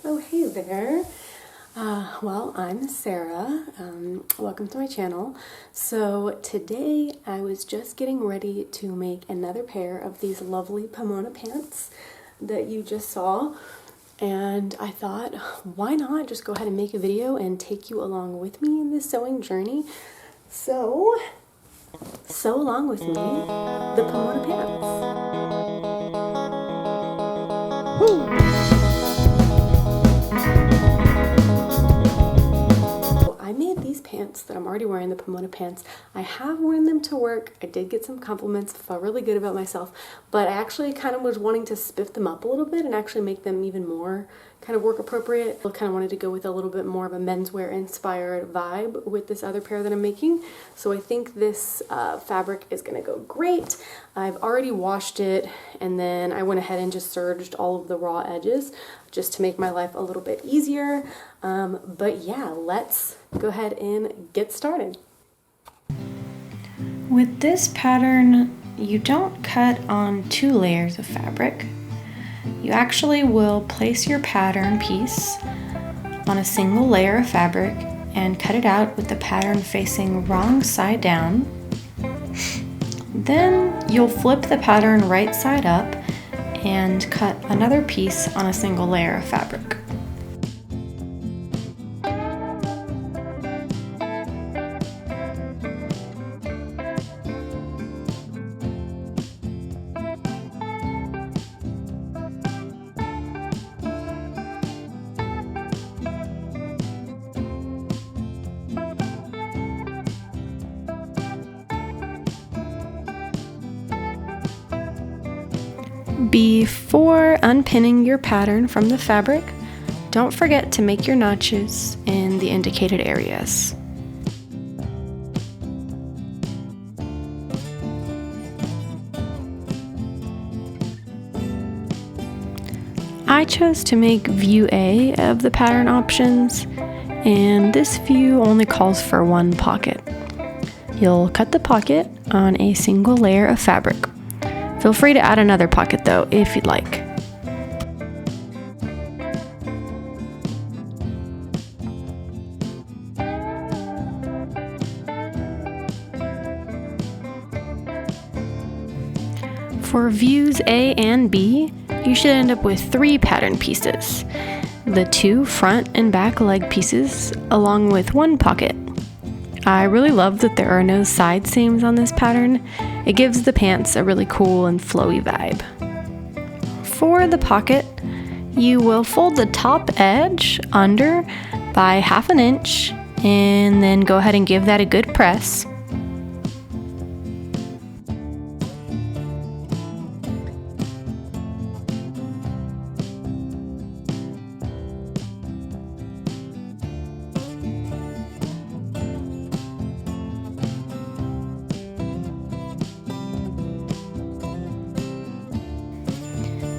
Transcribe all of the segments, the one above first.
Oh, hey there. Well, I'm Sarah. Welcome to my channel. So today I was just getting ready to make another pair of these lovely Pomona pants that you just saw. And I thought, why not just go ahead and make a video and take you along with me in this sewing journey. So sew along with me the Pomona pants. Woo! I made these pants that I'm already wearing, the Pomona pants. I have worn them to work. I did get some compliments, felt really good about myself, but I actually kind of was wanting to spiff them up a little bit and actually make them even more kind of work appropriate. I kind of wanted to go with a little bit more of a menswear inspired vibe with this other pair that I'm making. So I think this fabric is going to go great. I've already washed it, and then I went ahead and just serged all of the raw edges just to make my life a little bit easier. But yeah, let's go ahead and get started. With this pattern, you don't cut on 2 layers of fabric. You actually will place your pattern piece on a single layer of fabric and cut it out with the pattern facing wrong side down. Then you'll flip the pattern right side up and cut another piece on a single layer of fabric. Before unpinning your pattern from the fabric, don't forget to make your notches in the indicated areas. I chose to make view A of the pattern options, and this view only calls for 1 pocket. You'll cut the pocket on a single layer of fabric. Feel free to add another pocket though, if you'd like. For views A and B, you should end up with 3 pattern pieces. The 2 front and back leg pieces, along with 1 pocket. I really love that there are no side seams on this pattern. It gives the pants a really cool and flowy vibe. For the pocket, you will fold the top edge under by 1/2 inch and then go ahead and give that a good press.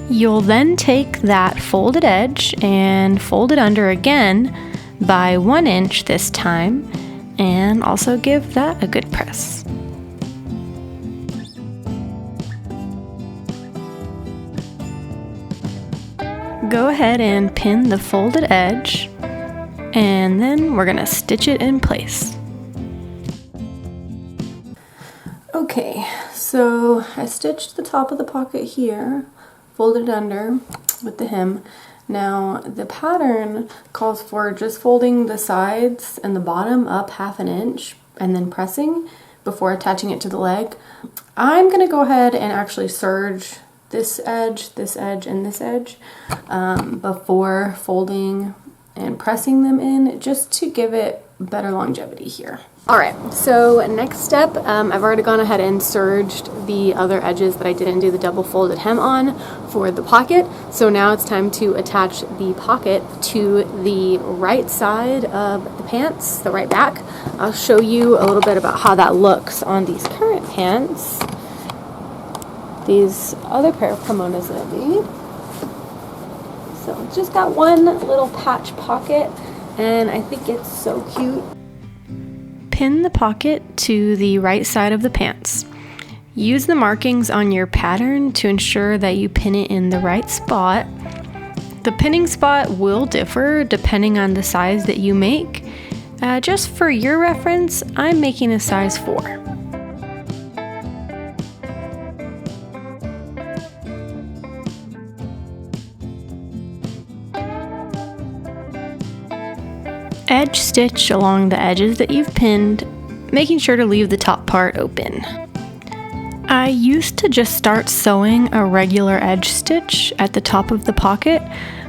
You'll then take that folded edge and fold it under again by 1 inch this time, and also give that a good press. Go ahead and pin the folded edge, and then we're gonna stitch it in place. Okay, so I stitched the top of the pocket here, folded under with the hem. Now the pattern calls for just folding the sides and the bottom up 1/2 inch and then pressing before attaching it to the leg. I'm gonna go ahead and actually serge this edge, and this edge before folding and pressing them in, just to give it better longevity here. Alright, so next step, I've already gone ahead and serged the other edges that I didn't do the double folded hem on for the pocket. So now it's time to attach the pocket to the right side of the pants, the right back. I'll show you a little bit about how that looks on these current pants. These other pair of Pomonas that I made. So it's just got one little patch pocket, and I think it's so cute. Pin the pocket to the right side of the pants. Use the markings on your pattern to ensure that you pin it in the right spot. The pinning spot will differ depending on the size that you make. Just for your reference, I'm making a size 4. Edge stitch along the edges that you've pinned, making sure to leave the top part open. I used to just start sewing a regular edge stitch at the top of the pocket,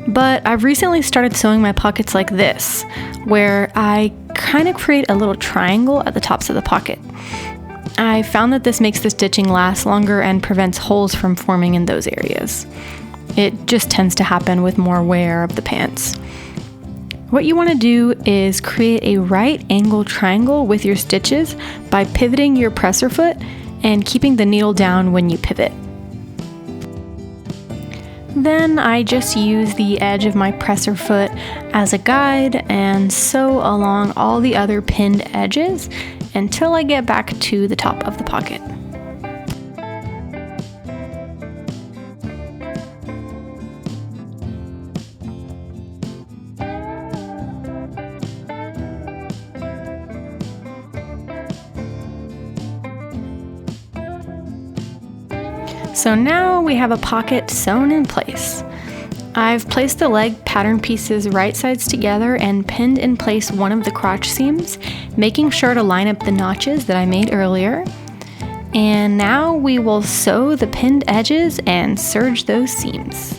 but I've recently started sewing my pockets like this, where I kind of create a little triangle at the tops of the pocket. I found that this makes the stitching last longer and prevents holes from forming in those areas. It just tends to happen with more wear of the pants. What you want to do is create a right angle triangle with your stitches by pivoting your presser foot and keeping the needle down when you pivot. Then I just use the edge of my presser foot as a guide and sew along all the other pinned edges until I get back to the top of the pocket. So now we have a pocket sewn in place. I've placed the leg pattern pieces right sides together and pinned in place one of the crotch seams, making sure to line up the notches that I made earlier. And now we will sew the pinned edges and serge those seams.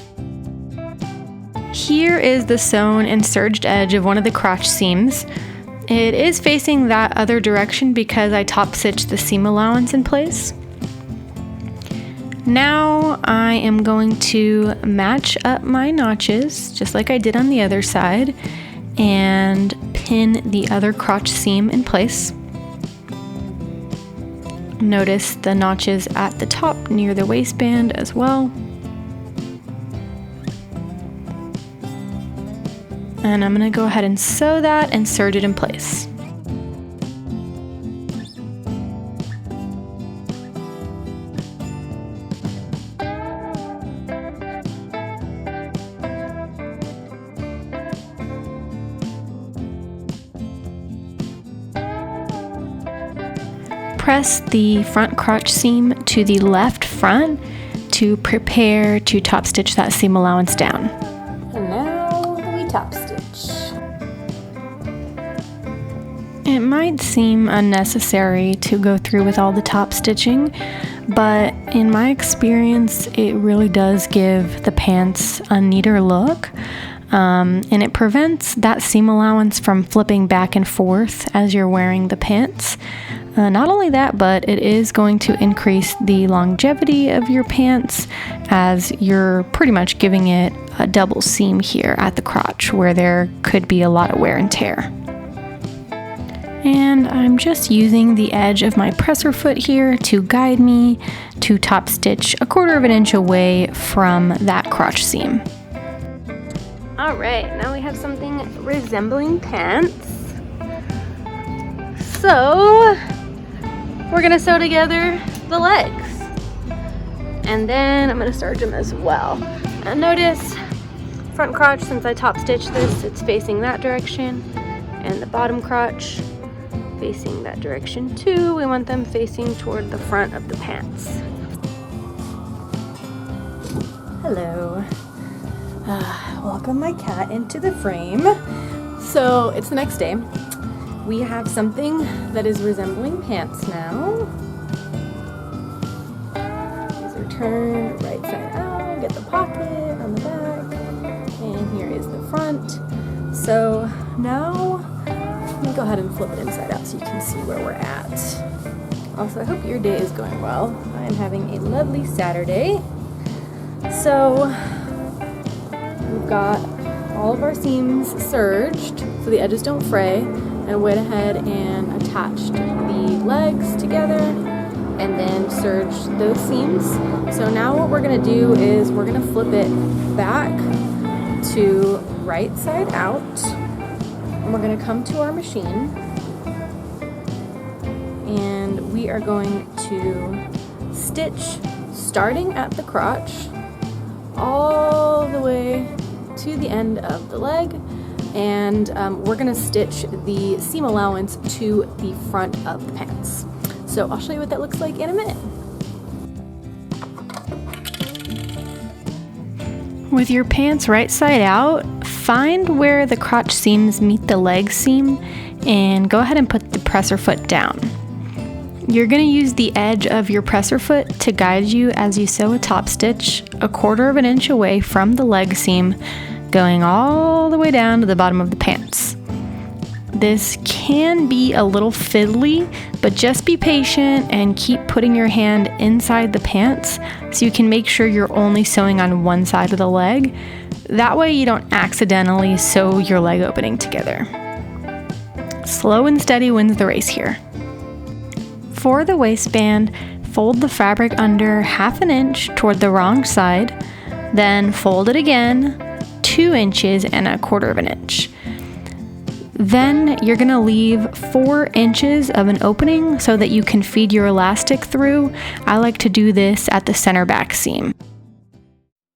Here is the sewn and serged edge of one of the crotch seams. It is facing that other direction because I top stitched the seam allowance in place. Now I am going to match up my notches, just like I did on the other side, and pin the other crotch seam in place. Notice the notches at the top near the waistband as well. And I'm going to go ahead and sew that and serge it in place. Press the front crotch seam to the left front to prepare to top stitch that seam allowance down. And now we top stitch. It might seem unnecessary to go through with all the top stitching, but in my experience, it really does give the pants a neater look. And it prevents that seam allowance from flipping back and forth as you're wearing the pants. Not only that, but it is going to increase the longevity of your pants as you're pretty much giving it a double seam here at the crotch where there could be a lot of wear and tear. And I'm just using the edge of my presser foot here to guide me to top stitch 1/4 inch away from that crotch seam. All right, now we have something resembling pants. So we're gonna sew together the legs, and then I'm gonna serge them as well. And notice front crotch, since I top stitched this, it's facing that direction, and the bottom crotch facing that direction too. We want them facing toward the front of the pants. Hello. Welcome my cat into the frame. So it's the next day. We have something that is resembling pants now. These are turned right side out, get the pocket on the back, and here is the front. So now, let me go ahead and flip it inside out so you can see where we're at. Also, I hope your day is going well. I am having a lovely Saturday. So, we've got all of our seams serged so the edges don't fray, and went ahead and attached the legs together and then serged those seams. So now what we're gonna do is we're gonna flip it back to right side out, and we're gonna come to our machine, and we are going to stitch starting at the crotch all the way to the end of the leg, and we're gonna stitch the seam allowance to the front of the pants. So I'll show you what that looks like in a minute. With your pants right side out, find where the crotch seams meet the leg seam and go ahead and put the presser foot down. You're going to use the edge of your presser foot to guide you as you sew a top stitch 1/4 inch away from the leg seam, going all the way down to the bottom of the pants. This can be a little fiddly, but just be patient and keep putting your hand inside the pants so you can make sure you're only sewing on one side of the leg. That way you don't accidentally sew your leg opening together. Slow and steady wins the race here. For the waistband, fold the fabric under 1/2 inch toward the wrong side, then fold it again 2 inches and 1/4 inch. Then you're going to leave 4 inches of an opening so that you can feed your elastic through. I like to do this at the center back seam.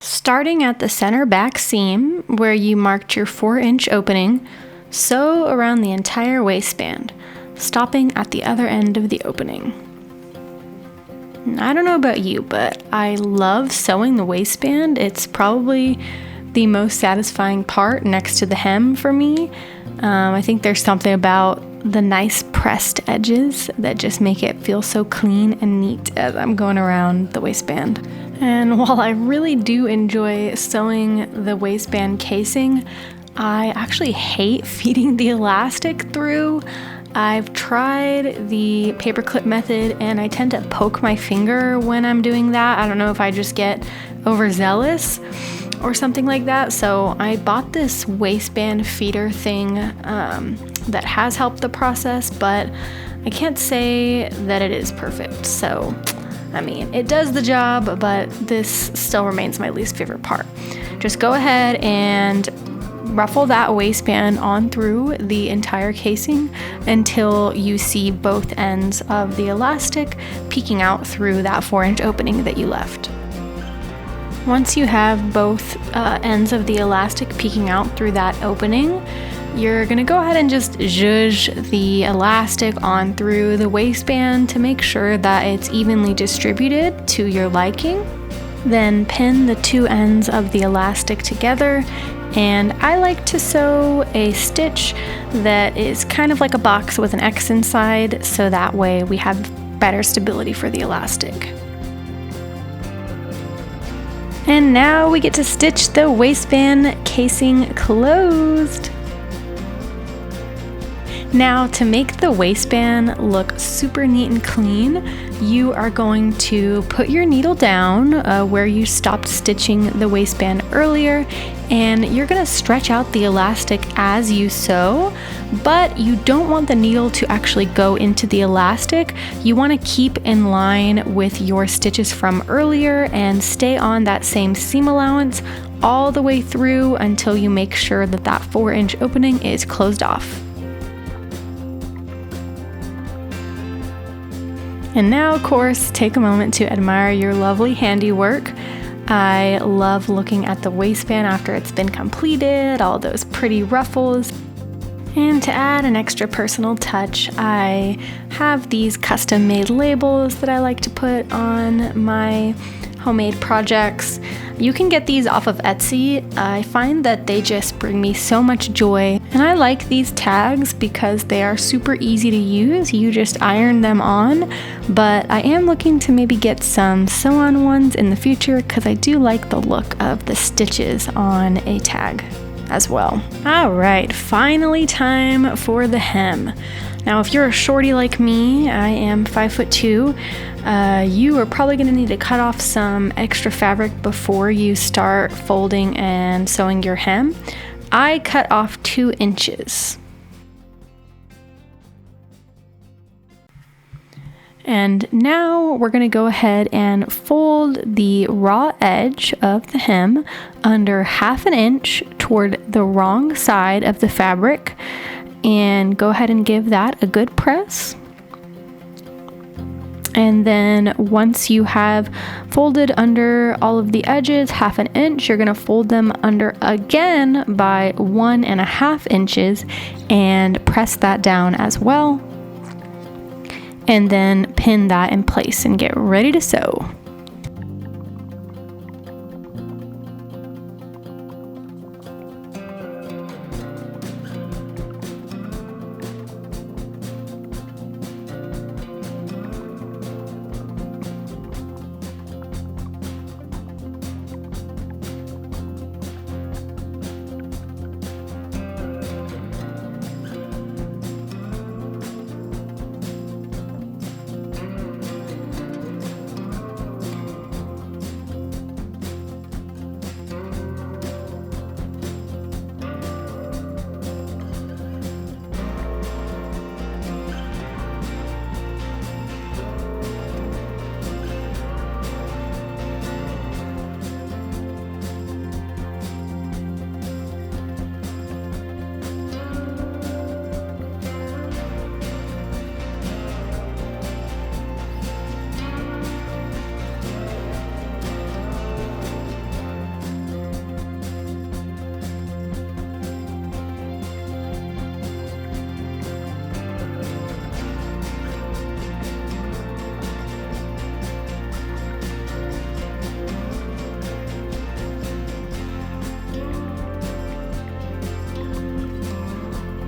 Starting at the center back seam where you marked your 4-inch opening, sew around the entire waistband, stopping at the other end of the opening. I don't know about you, but I love sewing the waistband. It's probably the most satisfying part next to the hem for me. I think there's something about the nice pressed edges that just make it feel so clean and neat as I'm going around the waistband. And while I really do enjoy sewing the waistband casing, I actually hate feeding the elastic through. I've tried the paperclip method and I tend to poke my finger when I'm doing that. I don't know if I just get overzealous or something like that. So I bought this waistband feeder thing that has helped the process, but I can't say that it is perfect. So, I mean, it does the job, but this still remains my least favorite part. Just go ahead and ruffle that waistband on through the entire casing until you see both ends of the elastic peeking out through that 4-inch opening that you left. Once you have both ends of the elastic peeking out through that opening, you're gonna go ahead and just zhuzh the elastic on through the waistband to make sure that it's evenly distributed to your liking. Then pin the 2 ends of the elastic together, and I like to sew a stitch that is kind of like a box with an X inside, so that way we have better stability for the elastic. And now we get to stitch the waistband casing closed. Now, to make the waistband look super neat and clean, you are going to put your needle down where you stopped stitching the waistband earlier, and you're going to stretch out the elastic as you sew, but you don't want the needle to actually go into the elastic. You want to keep in line with your stitches from earlier and stay on that same seam allowance all the way through until you make sure that that 4-inch opening is closed off. And now, of course, take a moment to admire your lovely handiwork. I love looking at the waistband after it's been completed, all those pretty ruffles. And to add an extra personal touch, I have these custom-made labels that I like to put on my homemade projects. You can get these off of Etsy. I find that they just bring me so much joy. And I like these tags because they are super easy to use. You just iron them on. But I am looking to maybe get some sew-on ones in the future because I do like the look of the stitches on a tag as well. All right, finally time for the hem. Now, if you're a shorty like me, I am 5'2", you are probably going to need to cut off some extra fabric before you start folding and sewing your hem. I cut off 2 inches. And now we're going to go ahead and fold the raw edge of the hem under 1/2 inch toward the wrong side of the fabric, and go ahead and give that a good press. And then once you have folded under all of the edges 1/2 inch, you're gonna fold them under again by 1.5 inches and press that down as well. And then pin that in place and get ready to sew.